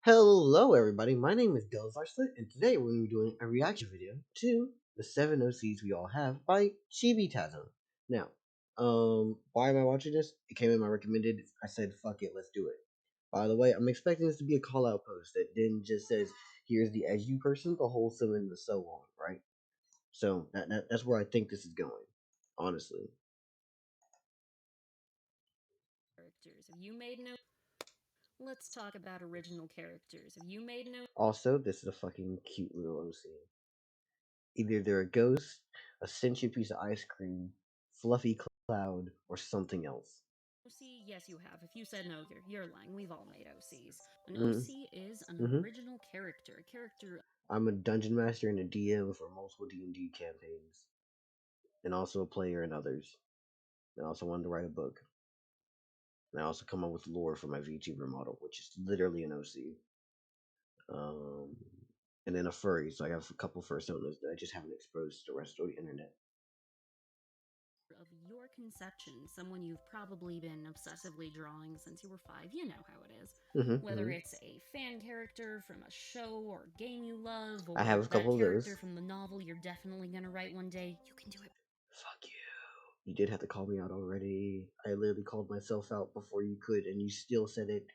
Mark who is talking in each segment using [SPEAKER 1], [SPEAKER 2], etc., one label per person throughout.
[SPEAKER 1] Hello, everybody. My name is Delzarslet, and today we're going to be doing a reaction video to the 7 OCs we all have by Chibitasm. Now, why am I watching this? It came in my recommended. I said, fuck it, let's do it. By the way, I'm expecting this to be a call out post that then just says, here's the edgy person, the wholesome, and the so on, right? So that's where I think this is going, honestly.
[SPEAKER 2] Characters. Have you made no? Let's talk about original characters. Have you made no?
[SPEAKER 1] Also, this is a fucking cute little OC. Either they're a ghost, a sentient piece of ice cream, fluffy cloud, or something else.
[SPEAKER 2] OC? Yes, you have. If you said no, you're lying. We've all made OCs. An
[SPEAKER 1] Mm,
[SPEAKER 2] OC is an
[SPEAKER 1] hmm
[SPEAKER 2] original character. A character.
[SPEAKER 1] I'm a dungeon master and a DM for multiple D&D campaigns, and also a player in others. I also wanted to write a book. And I also come up with lore for my VTuber model, which is literally an OC. Um, and then a furry, so I have a couple personas that I just haven't exposed to the rest of the internet.
[SPEAKER 2] Of your conception, someone you've probably been obsessively drawing since you were 5. You know how it is. Whether
[SPEAKER 1] Hmm.
[SPEAKER 2] it's a fan character from a show or game you love,
[SPEAKER 1] I have
[SPEAKER 2] or
[SPEAKER 1] a
[SPEAKER 2] that
[SPEAKER 1] couple of
[SPEAKER 2] character
[SPEAKER 1] those.
[SPEAKER 2] from the novel you're definitely gonna write one day, you can do it.
[SPEAKER 1] Fuck you. You did have to call me out already. I literally called myself out before you could, and you still said it.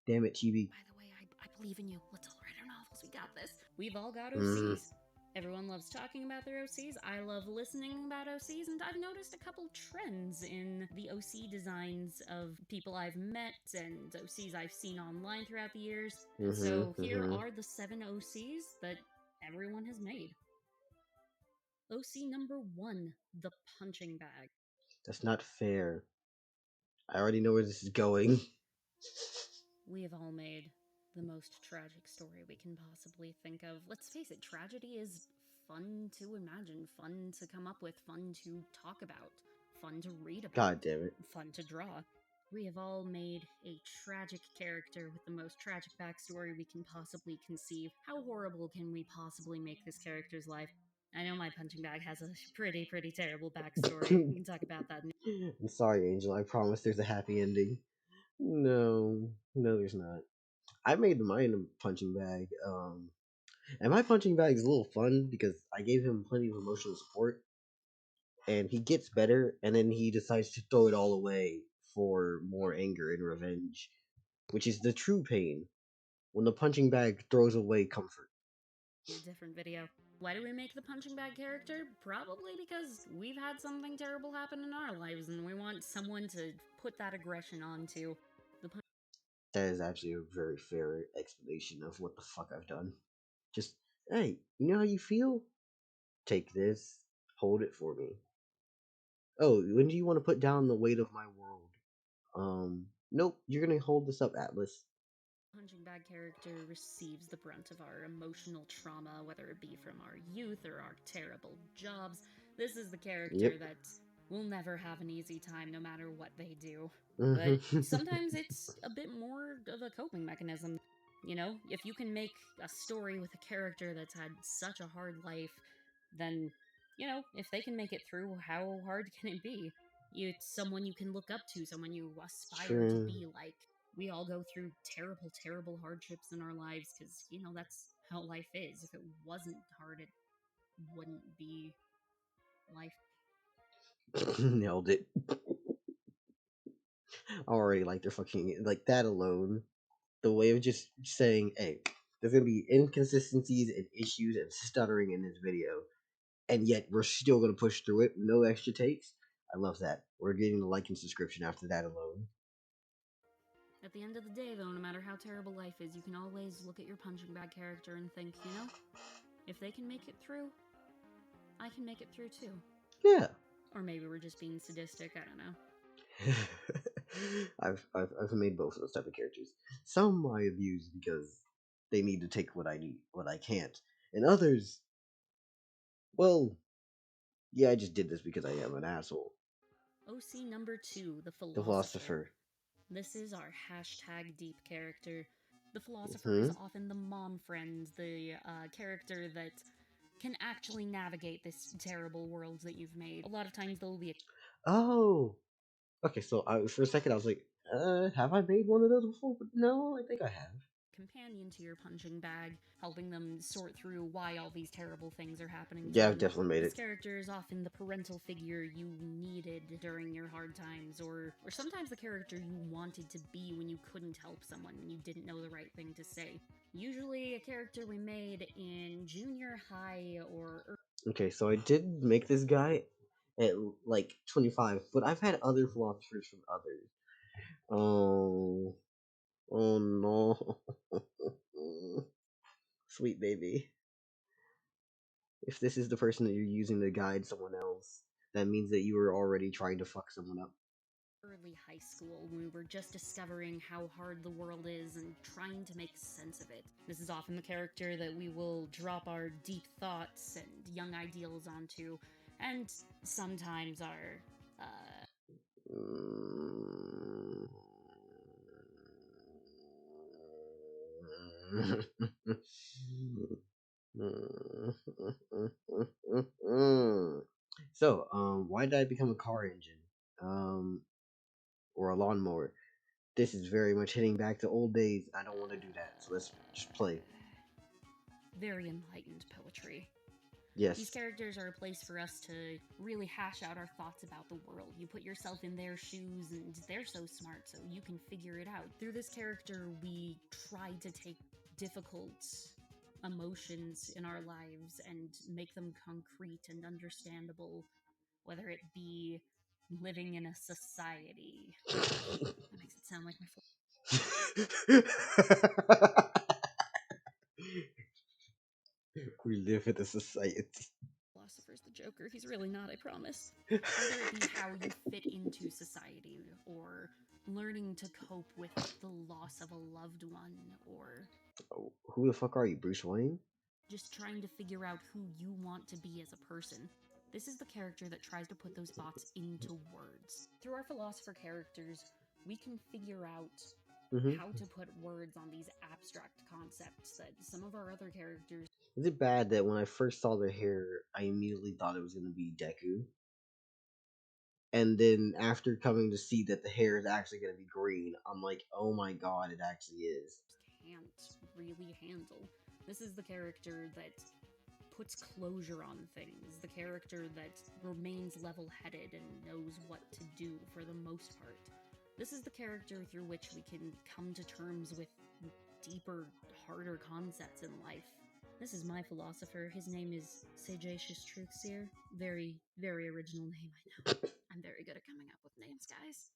[SPEAKER 1] Damn it, Chibi.
[SPEAKER 2] By the way, I believe in you. Let's all write our novels. We got this. We've all got
[SPEAKER 1] Mm,
[SPEAKER 2] OCs. Everyone loves talking about their OCs. I love listening about OCs, and I've noticed a couple trends in the OC designs of people I've met and OCs I've seen online throughout the years.
[SPEAKER 1] mm-hmm,
[SPEAKER 2] So here
[SPEAKER 1] mm-hmm.
[SPEAKER 2] are the 7 OCs that everyone has made. OC number 1, the punching bag.
[SPEAKER 1] That's not fair. I already know where this is going.
[SPEAKER 2] We have all made the most tragic story we can possibly think of. Let's face it, tragedy is fun to imagine, fun to come up with, fun to talk about, fun to read about,
[SPEAKER 1] God damn it.
[SPEAKER 2] fun to draw. We have all made a tragic character with the most tragic backstory we can possibly conceive. How horrible can we possibly make this character's life? I know my punching bag has a pretty terrible backstory. We can talk about that.
[SPEAKER 1] I'm sorry, Angel. I promise there's a happy ending. No, there's not. I made mine a punching bag. And my punching bag is a little fun because I gave him plenty of emotional support, and he gets better, and then he decides to throw it all away for more anger and revenge, which is the true pain when the punching bag throws away comfort.
[SPEAKER 2] A different video. Why do we make the punching bag character? Probably because we've had something terrible happen in our lives and we want someone to put that aggression onto. The
[SPEAKER 1] That is actually a very fair explanation of what the fuck I've done. Just, hey, you know how you feel? Take this, hold it for me. Oh, when do you want to put down the weight of my world? Nope, you're gonna hold this up, Atlas.
[SPEAKER 2] punching bag character receives the brunt of our emotional trauma, whether it be from our youth or our terrible jobs. This is the character
[SPEAKER 1] Yep.
[SPEAKER 2] that will never have an easy time no matter what they do. But
[SPEAKER 1] Mm-hmm.
[SPEAKER 2] sometimes it's a bit more of a coping mechanism. You know, if you can make a story with a character that's had such a hard life, then, you know, if they can make it through, how hard can it be? It's someone you can look up to, someone you aspire to
[SPEAKER 1] True.
[SPEAKER 2] be like. We all go through terrible hardships in our lives because, you know, that's how life is. If it wasn't hard, it wouldn't be life.
[SPEAKER 1] Nailed it. Already like they're fucking like that alone. The way of just saying, hey, there's gonna be inconsistencies and issues and stuttering in this video, and yet we're still gonna push through it. No extra takes. I love that. We're getting a like and subscription after that alone.
[SPEAKER 2] At the end of the day, though, no matter how terrible life is, you can always look at your punching bag character and think, you know, if they can make it through, I can make it through too.
[SPEAKER 1] Yeah.
[SPEAKER 2] Or maybe we're just being sadistic, I don't know.
[SPEAKER 1] I've made both of those type of characters. Some I abuse because they need to take what I need, what I can't, and others, well, yeah, I just did this because I am an asshole.
[SPEAKER 2] OC number 2, the
[SPEAKER 1] The
[SPEAKER 2] philosopher.
[SPEAKER 1] philosopher.
[SPEAKER 2] This is our hashtag deep character. The philosopher is
[SPEAKER 1] Hmm.
[SPEAKER 2] often the mom friend, the character that can actually navigate this terrible world that you've made. A lot of times there will be a
[SPEAKER 1] Oh, okay. So for a second I was like, have I made one of those before? But no, I think I have.
[SPEAKER 2] companion to your punching bag, helping them sort through why all these terrible things are happening to
[SPEAKER 1] Yeah, I've
[SPEAKER 2] them.
[SPEAKER 1] definitely made
[SPEAKER 2] This
[SPEAKER 1] it.
[SPEAKER 2] character is often the parental figure you needed during your hard times, or sometimes the character you wanted to be when you couldn't help someone, when you didn't know the right thing to say. Usually a character we made in junior high or
[SPEAKER 1] Okay, so I did make this guy at like 25, but I've had other philosophers from others. Oh, oh no. Sweet baby. If this is the person that you're using to guide someone else, that means that you were already trying to fuck someone up.
[SPEAKER 2] early high school when we were just discovering how hard the world is and trying to make sense of it. This is often the character that we will drop our deep thoughts and young ideals onto, and sometimes our,
[SPEAKER 1] So, why did I become a car engine? Um, or a lawnmower? This is very much hitting back to old days. I don't want to do that. So let's just play.
[SPEAKER 2] very enlightened poetry. These
[SPEAKER 1] Yes.
[SPEAKER 2] characters are a place for us to really hash out our thoughts about the world. You put yourself in their shoes, and they're so smart, so you can figure it out. Through this character, we try to take difficult emotions in our lives and make them concrete and understandable, whether it be living in a society. That makes it sound like my
[SPEAKER 1] We live in a society.
[SPEAKER 2] philosopher's the Joker. He's really not, I promise. Whether it be how you fit into society, or learning to cope with the loss of a loved one, or
[SPEAKER 1] Oh, who the fuck are you, Bruce Wayne?
[SPEAKER 2] just trying to figure out who you want to be as a person. This is the character that tries to put those thoughts into words. Through our philosopher characters, we can figure out
[SPEAKER 1] Hmm.
[SPEAKER 2] how to put words on these abstract concepts that some of our other characters
[SPEAKER 1] Is it bad that when I first saw the hair, I immediately thought it was gonna be Deku? And then after coming to see that the hair is actually gonna be green, I'm like, oh my god, it actually is.
[SPEAKER 2] can't really handle. This is the character that puts closure on things, the character that remains level headed and knows what to do for the most part. This is the character through which we can come to terms with deeper, harder concepts in life. This is my philosopher. His name is Sagacious Truthseer. Very, very original name, I know. I'm very good at coming up with names, guys.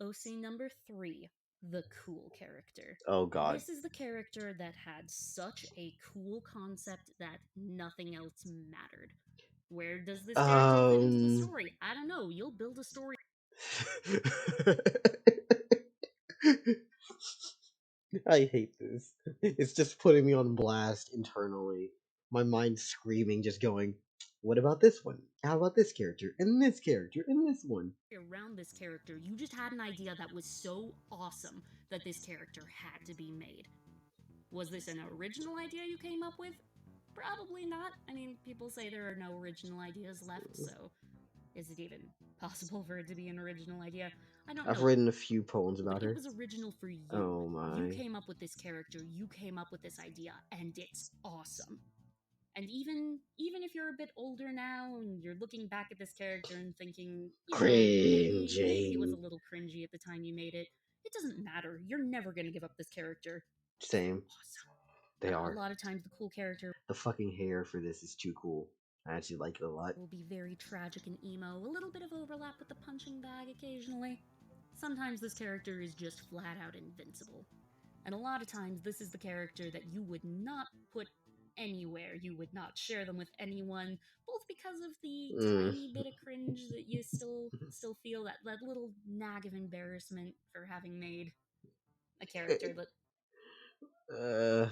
[SPEAKER 2] OC number 3, the cool character.
[SPEAKER 1] Oh god.
[SPEAKER 2] This is the character that had such a cool concept that nothing else mattered. Where does this character fit into the
[SPEAKER 1] Um.
[SPEAKER 2] story? I don't know. You'll build a story.
[SPEAKER 1] I hate this. It's just putting me on blast internally. My mind's screaming, just going, what about this one? How about this character? And this character? And this one?
[SPEAKER 2] Around this character, you just had an idea that was so awesome that this character had to be made. Was this an original idea you came up with? Probably not. I mean, people say there are no original ideas left, so is it even possible for it to be an original idea? I don't
[SPEAKER 1] I've
[SPEAKER 2] know.
[SPEAKER 1] written a few poems
[SPEAKER 2] But
[SPEAKER 1] about
[SPEAKER 2] it
[SPEAKER 1] her.
[SPEAKER 2] was original for you.
[SPEAKER 1] Oh
[SPEAKER 2] You
[SPEAKER 1] my.
[SPEAKER 2] came up with this character, you came up with this idea, and it's awesome. And even if you're a bit older now and you're looking back at this character and thinking, you know, maybe it was a
[SPEAKER 1] Cringing.
[SPEAKER 2] little cringy at the time you made it, it doesn't matter. You're never going to give up this character.
[SPEAKER 1] Same.
[SPEAKER 2] Awesome.
[SPEAKER 1] They
[SPEAKER 2] A
[SPEAKER 1] are.
[SPEAKER 2] lot of times the cool character
[SPEAKER 1] The fucking hair for this is too cool. I actually like it a lot.
[SPEAKER 2] will be very tragic and emo, a little bit of overlap with the punching bag occasionally. Sometimes this character is just flat out invincible. And a lot of times, this is the character that you would not put anywhere. You would not share them with anyone, both because of the
[SPEAKER 1] Mm.
[SPEAKER 2] tiny bit of cringe that you still feel, that little nag of embarrassment for having made a character that
[SPEAKER 1] uh,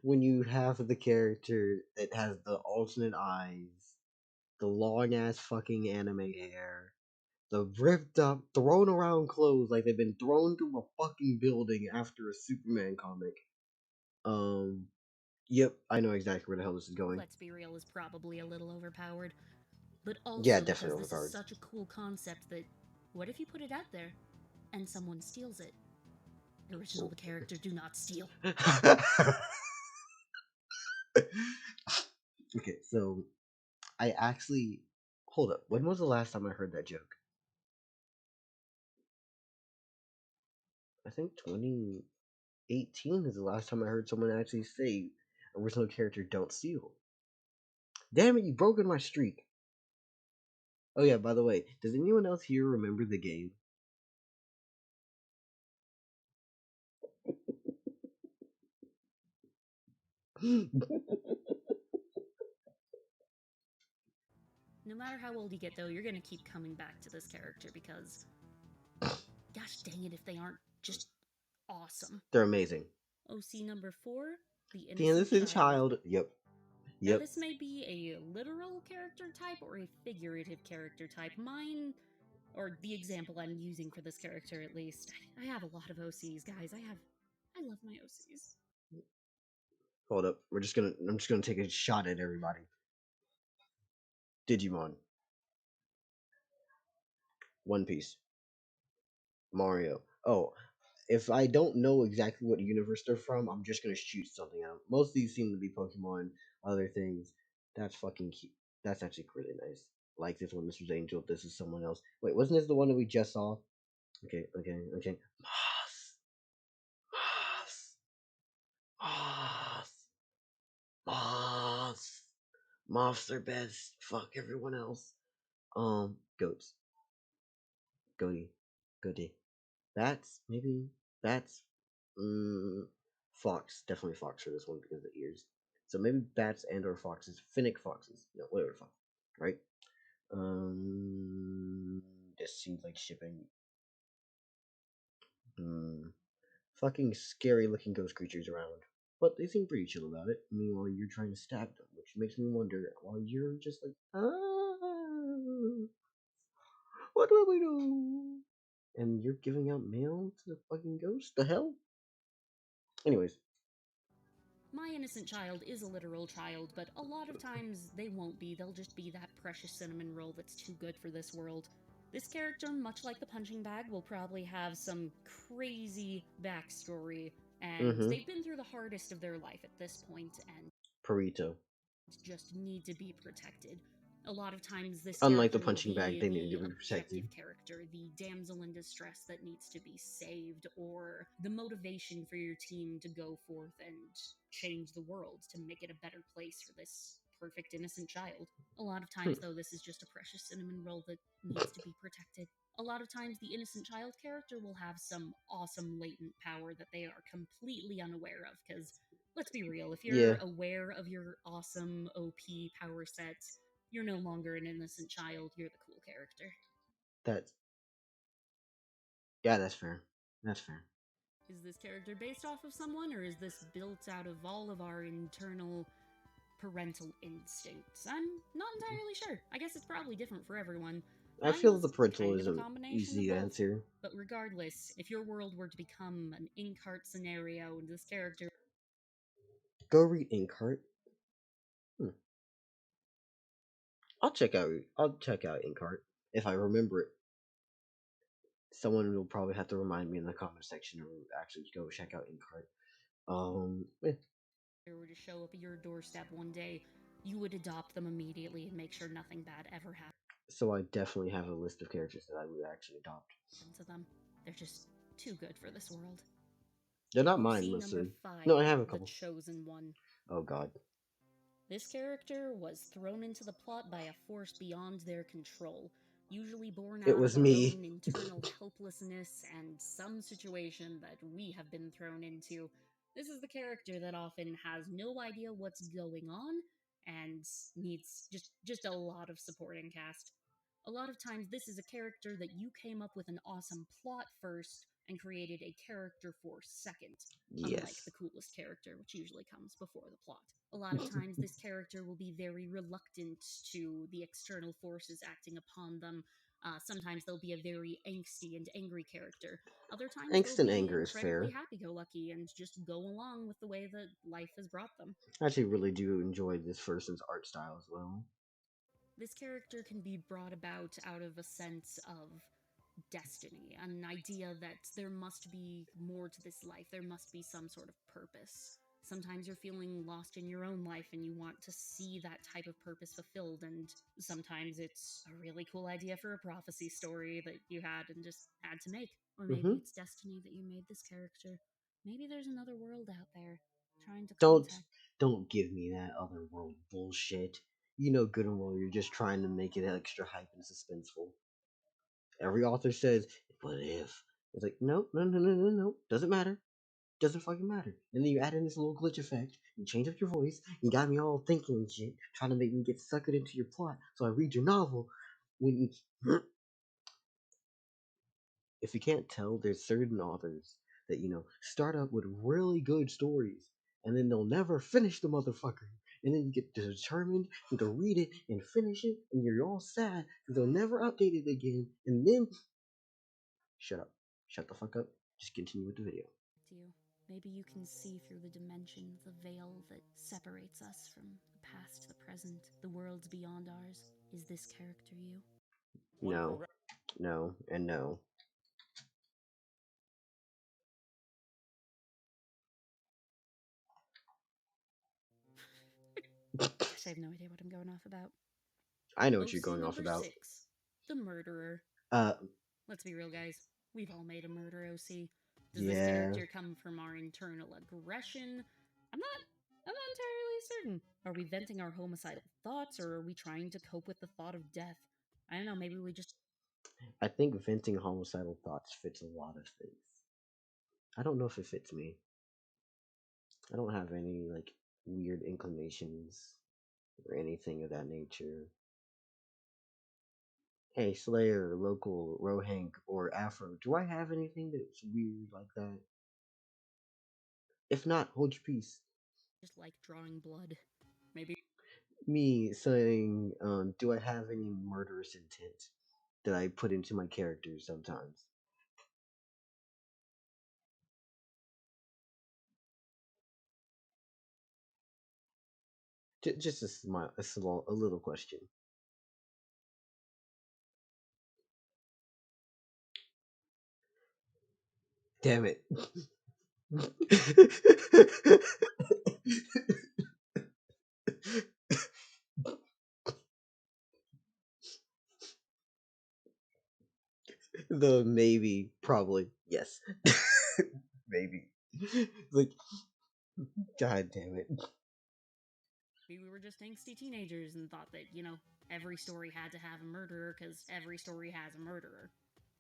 [SPEAKER 1] when you have the character that has the alternate eyes, the long ass fucking anime hair, the ripped up, thrown around clothes like they've been thrown through a fucking building after a Superman comic. Um, yep, I know exactly where the hell this is going.
[SPEAKER 2] let's be real, is probably a little overpowered. But
[SPEAKER 1] Yeah,
[SPEAKER 2] also
[SPEAKER 1] definitely
[SPEAKER 2] because this is
[SPEAKER 1] overpowered.
[SPEAKER 2] such a cool concept that what if you put it out there and someone steals it? Original the character, do not steal.
[SPEAKER 1] Okay, so I actually hold up. When was the last time I heard that joke? I think 2018 is the last time I heard someone actually say original character don't steal. Damn it, you broken my streak. Oh yeah, by the way, does anyone else here remember the game?
[SPEAKER 2] No matter how old you get, though, you're gonna keep coming back to this character because, gosh dang it, if they aren't just awesome.
[SPEAKER 1] They're amazing.
[SPEAKER 2] OC number 4, the
[SPEAKER 1] The
[SPEAKER 2] innocent
[SPEAKER 1] innocent
[SPEAKER 2] child.
[SPEAKER 1] child. Yep.
[SPEAKER 2] Now,
[SPEAKER 1] Yep.
[SPEAKER 2] this may be a literal character type or a figurative character type. Mine, or the example I'm using for this character at least, I have a lot of OCs, guys. I love my OCs.
[SPEAKER 1] Hold up. I'm just gonna take a shot at everybody. Digimon. One Piece. Mario. Oh, if I don't know exactly what universe they're from, I'm just gonna shoot something out. Most of these seem to be Pokemon, other things. That's fucking cute. That's actually really nice. Like this one, this was Angel, this is someone else. Wait, wasn't this the one that we just saw? Okay. Moss. Moss. Moss. Moss. Moths are best. Fuck everyone else. Goats. Goaty. Goaty. Bats, maybe. Bats. Fox, definitely fox for this one because of the ears. So maybe bats and or foxes, finnick foxes, no, whatever the fuck, right? Um, this seems like shipping. Hmm, fucking scary looking ghost creatures around, but they seem pretty chill about it. Meanwhile, you're trying to stab them, which makes me wonder. While you're just like, what do we do? And you're giving out mail to the fucking ghost? The hell? Anyways,
[SPEAKER 2] My innocent child is a literal child, but a lot of times they won't be. They'll just be that precious cinnamon roll that's too good for this world. This character, much like the punching bag, will probably have some crazy backstory, and
[SPEAKER 1] mm-hmm.
[SPEAKER 2] they've been through the hardest of their life at this point, and
[SPEAKER 1] Burrito.
[SPEAKER 2] just need to be protected. A lot of times, this
[SPEAKER 1] Unlike the
[SPEAKER 2] character will
[SPEAKER 1] punching bag,
[SPEAKER 2] be
[SPEAKER 1] they need to
[SPEAKER 2] the
[SPEAKER 1] be protected.
[SPEAKER 2] objective character, the damsel in distress that needs to be saved, or the motivation for your team to go forth and change the world to make it a better place for this perfect innocent child. A lot of
[SPEAKER 1] Hmm.
[SPEAKER 2] times, though, this is just a precious cinnamon roll that needs to be protected. A lot of times, the innocent child character will have some awesome latent power that they are completely unaware of, because let's be real, if
[SPEAKER 1] Yeah,
[SPEAKER 2] you're aware of your awesome OP power set, you're no longer an innocent child, you're the cool character.
[SPEAKER 1] that's yeah, that's fair. That's fair.
[SPEAKER 2] Is this character based off of someone, or is this built out of all of our internal parental instincts? I'm not entirely sure. I guess it's probably different for everyone.
[SPEAKER 1] I feel
[SPEAKER 2] Mine's
[SPEAKER 1] the parental
[SPEAKER 2] kind of a
[SPEAKER 1] isn't
[SPEAKER 2] combination of
[SPEAKER 1] easy to
[SPEAKER 2] both.
[SPEAKER 1] answer.
[SPEAKER 2] But regardless, if your world were to become an Inkheart scenario and this character
[SPEAKER 1] Go read Inkheart. Hmm. I'll check out Inkheart if I remember it. Someone will probably have to remind me in the comment section or actually go check out Inkheart. Eh.
[SPEAKER 2] were to show up at your doorstep one day, you would adopt them immediately and make sure nothing bad ever happened
[SPEAKER 1] So I definitely have a list of characters that I would actually adopt.
[SPEAKER 2] to them. They're just too good for this world.
[SPEAKER 1] They're not mine
[SPEAKER 2] OC number
[SPEAKER 1] mostly. No,
[SPEAKER 2] 5,
[SPEAKER 1] I have a
[SPEAKER 2] The
[SPEAKER 1] couple.
[SPEAKER 2] Chosen One.
[SPEAKER 1] Oh God,
[SPEAKER 2] This character was thrown into the plot by a force beyond their control, usually born
[SPEAKER 1] it
[SPEAKER 2] out of
[SPEAKER 1] was
[SPEAKER 2] our
[SPEAKER 1] me.
[SPEAKER 2] own internal helplessness and some situation that we have been thrown into. This is the character that often has no idea what's going on and needs just a lot of supporting cast. A lot of times this is a character that you came up with an awesome plot first and created a character for second, unlike the
[SPEAKER 1] Yes.
[SPEAKER 2] coolest character, which usually comes before the plot. A lot of times, this character will be very reluctant to the external forces acting upon them. Sometimes they'll be a very angsty and angry character. Other times, they'll
[SPEAKER 1] Angst and
[SPEAKER 2] be
[SPEAKER 1] anger is
[SPEAKER 2] incredibly
[SPEAKER 1] fair.
[SPEAKER 2] happy go lucky and just go along with the way that life has brought them.
[SPEAKER 1] I actually really do enjoy this person's art style as well.
[SPEAKER 2] This character can be brought about out of a sense of destiny, an idea that there must be more to this life, there must be some sort of purpose. Sometimes you're feeling lost in your own life and you want to see that type of purpose fulfilled, and sometimes it's a really cool idea for a prophecy story that you had and just had to make. Or maybe
[SPEAKER 1] Hmm.
[SPEAKER 2] it's destiny that you made this character. Maybe there's another world out there trying to
[SPEAKER 1] Don't
[SPEAKER 2] contact.
[SPEAKER 1] don't give me that other world bullshit. You know good and well you're just trying to make it extra hype and suspenseful. Every author says, "What if?" It's like, no, no, no, no, no, no. Doesn't matter. Doesn't fucking matter. And then you add in this little glitch effect. You change up your voice. You got me all thinking and shit, trying to make me get suckered into your plot. So I read your novel. When you, if you can't tell, there's certain authors that start up with really good stories, and then they'll never finish the motherfucker. And then you get determined to read it and finish it, and you're all sad because they'll never update it again. And then shut up, shut the fuck up. Just continue with the video.
[SPEAKER 2] You. Maybe you can see through the dimension, the veil that separates us from the past, the present, the worlds beyond ours. Is this character you?
[SPEAKER 1] No, no, and no.
[SPEAKER 2] Guess I have no idea what I'm going off about.
[SPEAKER 1] I know what you're
[SPEAKER 2] OC
[SPEAKER 1] going off
[SPEAKER 2] number
[SPEAKER 1] about.
[SPEAKER 2] 6, The Murderer.
[SPEAKER 1] Uh,
[SPEAKER 2] Let's be real, guys. We've all made a murder OC. Does this
[SPEAKER 1] yeah.
[SPEAKER 2] character come from our internal aggression? I'm not entirely certain. Are we venting our homicidal thoughts, or are we trying to cope with the thought of death? I don't know, maybe we just
[SPEAKER 1] I think venting homicidal thoughts fits a lot of things. I don't know if it fits me. I don't have any like weird inclinations or anything of that nature. Hey, Slayer, local, Rohank, or Afro, do I have anything that's weird like that? If not, hold your peace.
[SPEAKER 2] like drawing blood. Maybe
[SPEAKER 1] Me saying, do I have any murderous intent that I put into my characters sometimes? Just a small, a little question. Damn it. The maybe, probably, yes. Maybe. Like, god damn it.
[SPEAKER 2] we were just angsty teenagers and thought that, every story had to have a murderer because every story has a murderer.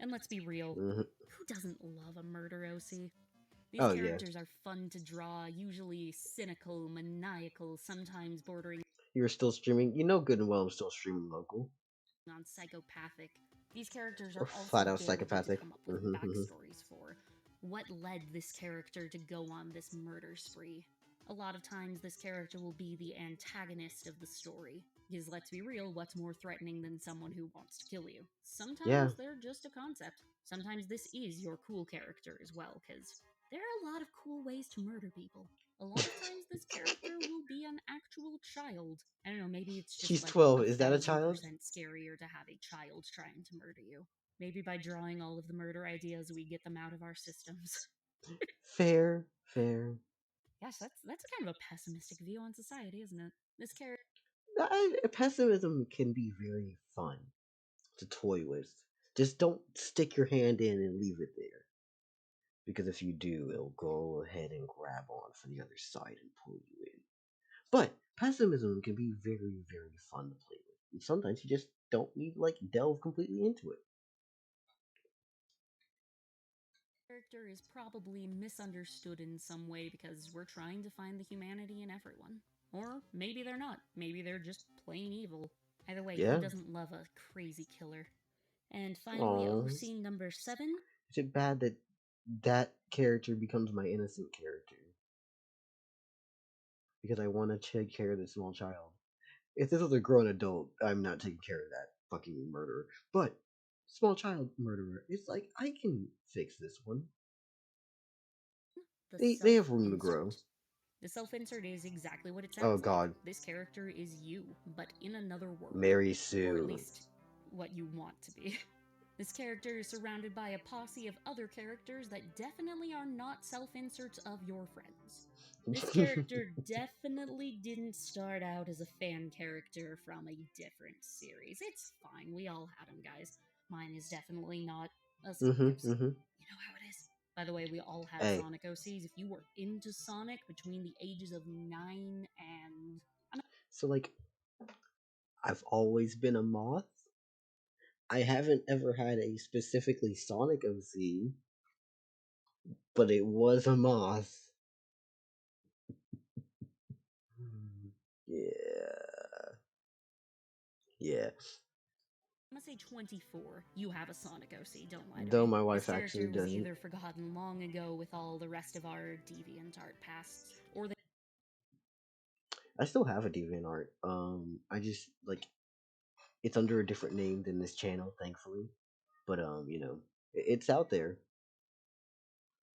[SPEAKER 2] And let's be real,
[SPEAKER 1] Mhm.
[SPEAKER 2] who doesn't love a murder OC? These
[SPEAKER 1] Oh, yeah.
[SPEAKER 2] characters are fun to draw, usually cynical, maniacal, sometimes bordering
[SPEAKER 1] You're still streaming? You know good and well I'm still streaming local.
[SPEAKER 2] on psychopathic. These characters
[SPEAKER 1] Or
[SPEAKER 2] are
[SPEAKER 1] flat
[SPEAKER 2] also
[SPEAKER 1] out
[SPEAKER 2] good to
[SPEAKER 1] psychopathic.
[SPEAKER 2] come up with
[SPEAKER 1] Hmm.
[SPEAKER 2] backstories for. What led this character to go on this murder spree? A lot of times, this character will be the antagonist of the story. Because let's be real, what's more threatening than someone who wants to kill you?
[SPEAKER 1] Yeah.
[SPEAKER 2] Sometimes they're just a concept. Sometimes this is your cool character as well, because there are a lot of cool ways to murder people. A lot of times, this character will be an actual child. I don't know, maybe it's just
[SPEAKER 1] She's
[SPEAKER 2] like
[SPEAKER 1] 12.
[SPEAKER 2] a
[SPEAKER 1] Is that a
[SPEAKER 2] thousand
[SPEAKER 1] child?
[SPEAKER 2] percent scarier to have a child trying to murder you. Maybe by drawing all of the murder ideas, we get them out of our systems.
[SPEAKER 1] Fair, fair.
[SPEAKER 2] Gosh, that's a kind of a pessimistic view on society, isn't it? This character
[SPEAKER 1] Pessimism can be very fun to toy with. Just don't stick your hand in and leave it there. Because if you do, it'll go ahead and grab on for the other side and pull you in. But pessimism can be very, very fun to play with. And sometimes you just don't need like delve completely into it.
[SPEAKER 2] is probably misunderstood in some way because we're trying to find the humanity in everyone. Or maybe they're not. Maybe they're just plain evil. Either way, who
[SPEAKER 1] Yeah.
[SPEAKER 2] doesn't love a crazy killer? And finally,
[SPEAKER 1] Aww.
[SPEAKER 2] OC number 7.
[SPEAKER 1] Is it bad that that character becomes my innocent character? Because I want to take care of the small child. If this was a grown adult, I'm not taking care of that fucking murderer. But small child murderer, it's like I can fix this one.
[SPEAKER 2] The
[SPEAKER 1] They
[SPEAKER 2] self
[SPEAKER 1] have room to grow.
[SPEAKER 2] insert. The self insert is exactly what it
[SPEAKER 1] Oh
[SPEAKER 2] sounds like.
[SPEAKER 1] God,
[SPEAKER 2] This character is you, but in another world.
[SPEAKER 1] Mary
[SPEAKER 2] Or at
[SPEAKER 1] Sue.
[SPEAKER 2] least what you want to be. This character is surrounded by a posse of other characters that definitely are not self inserts of your friends. This character definitely didn't start out as a fan character from a different series. It's fine, we all had them, guys. Mine is definitely not a Sonic
[SPEAKER 1] Mhm.
[SPEAKER 2] OC.
[SPEAKER 1] Mhm.
[SPEAKER 2] You know how it is. By the way, we all had
[SPEAKER 1] Hey,
[SPEAKER 2] Sonic OCs. If you were into Sonic between the ages of 9 and
[SPEAKER 1] so like I've always been a moth. I haven't ever had a specifically Sonic OC, but it was a moth. Mm, yeah, yeah.
[SPEAKER 2] I'm gonna say 24, you have a Sonic OC, don't lie to
[SPEAKER 1] Though
[SPEAKER 2] me.
[SPEAKER 1] my
[SPEAKER 2] This
[SPEAKER 1] wife actually
[SPEAKER 2] character was
[SPEAKER 1] doesn't.
[SPEAKER 2] either forgotten long ago with all the rest of our DeviantArt pasts, or they
[SPEAKER 1] I still have a DeviantArt. I just like it's under a different name than this channel, thankfully. But it's out there,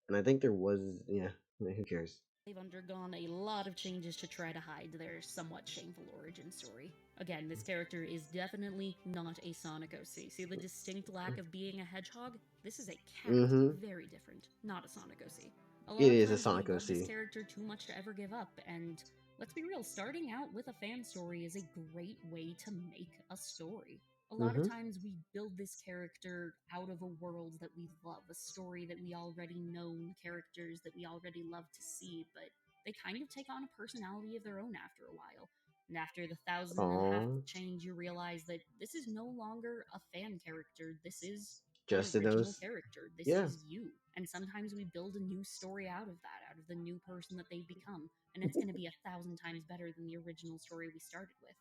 [SPEAKER 1] and I think there was. Yeah, who cares?
[SPEAKER 2] They've undergone a lot of changes to try to hide their somewhat shameful origin story. Again, this character is definitely not a Sonic OC. See the distinct lack of being a hedgehog? This is a cat.
[SPEAKER 1] Mm-hmm.
[SPEAKER 2] Very different. Not a Sonic OC. A lot
[SPEAKER 1] It
[SPEAKER 2] of
[SPEAKER 1] is a
[SPEAKER 2] times we
[SPEAKER 1] Sonic
[SPEAKER 2] love this
[SPEAKER 1] OC.
[SPEAKER 2] character too much to ever give up, and let's be real, starting out with a fan story is a great way to make a story. A lot of
[SPEAKER 1] Mm-hmm.
[SPEAKER 2] times we build this character out of a world that we love, a story that we already know, characters that we already love to see, but they kind of take on a personality of their own after a while. And after the thousand and a half
[SPEAKER 1] Aww,
[SPEAKER 2] change, you realize that this is no longer a fan character. This is an
[SPEAKER 1] just to
[SPEAKER 2] original
[SPEAKER 1] those.
[SPEAKER 2] character. This
[SPEAKER 1] Yeah.
[SPEAKER 2] is you. And sometimes we build a new story out of that, out of the new person that they've become. And it's going to be 1,000 times better than the original story we started with.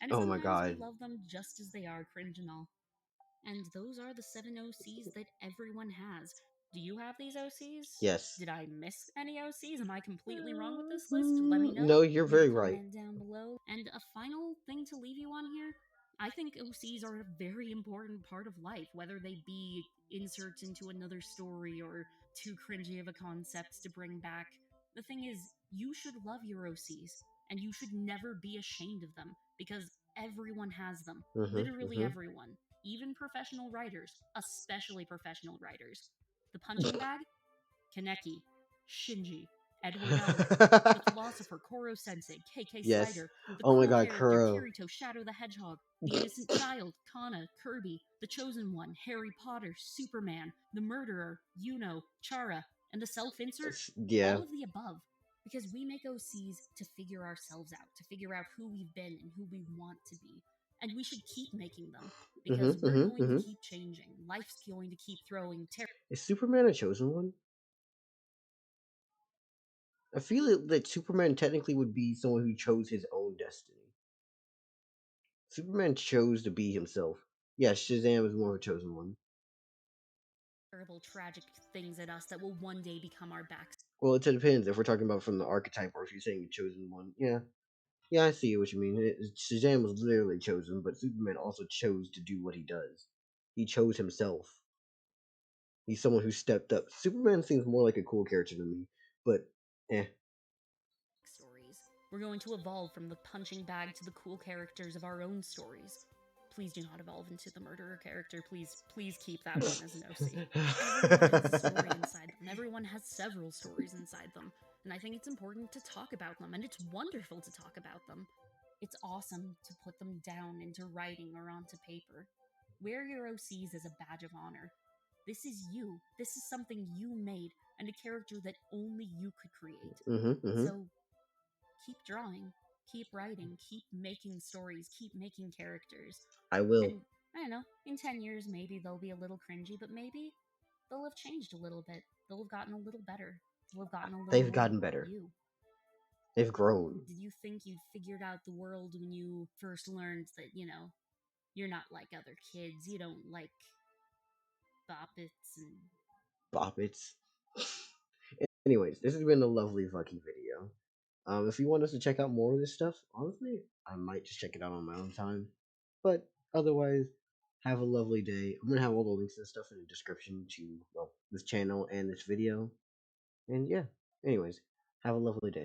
[SPEAKER 2] And
[SPEAKER 1] Oh my
[SPEAKER 2] sometimes we
[SPEAKER 1] god.
[SPEAKER 2] love them just as they are, cringe and all. And those are the 7 OCs that everyone has. Do you have these OCs?
[SPEAKER 1] Yes.
[SPEAKER 2] Did I miss any OCs? Am I completely wrong with this list? Let me know.
[SPEAKER 1] No, you're
[SPEAKER 2] Leave a
[SPEAKER 1] very right.
[SPEAKER 2] comment down below. And a final thing to leave you on here, I think OCs are a very important part of life, whether they be inserts into another story or too cringy of a concept to bring back. The thing is, you should love your OCs, and you should never be ashamed of them, because everyone has them.
[SPEAKER 1] Mm-hmm.
[SPEAKER 2] Literally
[SPEAKER 1] Mm-hmm.
[SPEAKER 2] everyone, even professional writers, especially professional writers. The punching bag, Kaneki, Shinji, Edward Elric, the philosopher Koro Sensei, KK
[SPEAKER 1] Yes.
[SPEAKER 2] Slider, the
[SPEAKER 1] Oh my
[SPEAKER 2] cool
[SPEAKER 1] god,
[SPEAKER 2] character
[SPEAKER 1] Kuro.
[SPEAKER 2] Kirito Shadow the Hedgehog, the innocent child Kana, Kirby, the chosen one Harry Potter, Superman, the murderer Yuno, Chara, and the self insert,
[SPEAKER 1] Yeah.
[SPEAKER 2] all of the above. Because we make OCs to figure ourselves out, to figure out who we've been and who we want to be. And we should keep making them
[SPEAKER 1] Mm-hmm.
[SPEAKER 2] because we're
[SPEAKER 1] Mm-hmm.
[SPEAKER 2] going to
[SPEAKER 1] Mm-hmm.
[SPEAKER 2] keep changing. Life's going to keep throwing
[SPEAKER 1] Is Superman a chosen one? I feel that Superman technically would be someone who chose his own destiny. Superman chose to be himself. Yes, Shazam is more of a chosen one.
[SPEAKER 2] terrible, tragic things at us that will one day become our backs.
[SPEAKER 1] Well, it depends if we're talking about from the archetype or if you're saying a chosen one. Yeah. Yeah, I see what you mean. Shazam was literally chosen, but Superman also chose to do what he does. He chose himself. He's someone who stepped up. Superman seems more like a cool character to me, but eh.
[SPEAKER 2] Stories. We're going to evolve from the punching bag to the cool characters of our own stories. Please do not evolve into the murderer character. Please keep that one as an OC. Everyone has a story inside them. Everyone has several stories inside them. And I think it's important to talk about them, and it's wonderful to talk about them. It's awesome to put them down into writing or onto paper. Wear your OCs as a badge of honor. This is you. This is something you made, and a character that only you could create.
[SPEAKER 1] Mm-hmm.
[SPEAKER 2] So keep drawing, keep writing, keep making stories, keep making characters.
[SPEAKER 1] I will.
[SPEAKER 2] And I don't know, in 10 years, maybe they'll be a little cringy, but maybe they'll have changed a little bit. They'll have gotten a little better. They'll have gotten a little
[SPEAKER 1] They've
[SPEAKER 2] more
[SPEAKER 1] gotten better.
[SPEAKER 2] you.
[SPEAKER 1] They've grown.
[SPEAKER 2] Did you think you'd figured out the world when you first learned that, you're not like other kids? You don't like boppets and
[SPEAKER 1] Boppets. Anyways, this has been a lovely Vucky video. If you want us to check out more of this stuff, honestly, I might just check it out on my own time. But otherwise, have a lovely day. I'm gonna have all the links and stuff in the description to well this channel and this video. And yeah. Anyways, have a lovely day.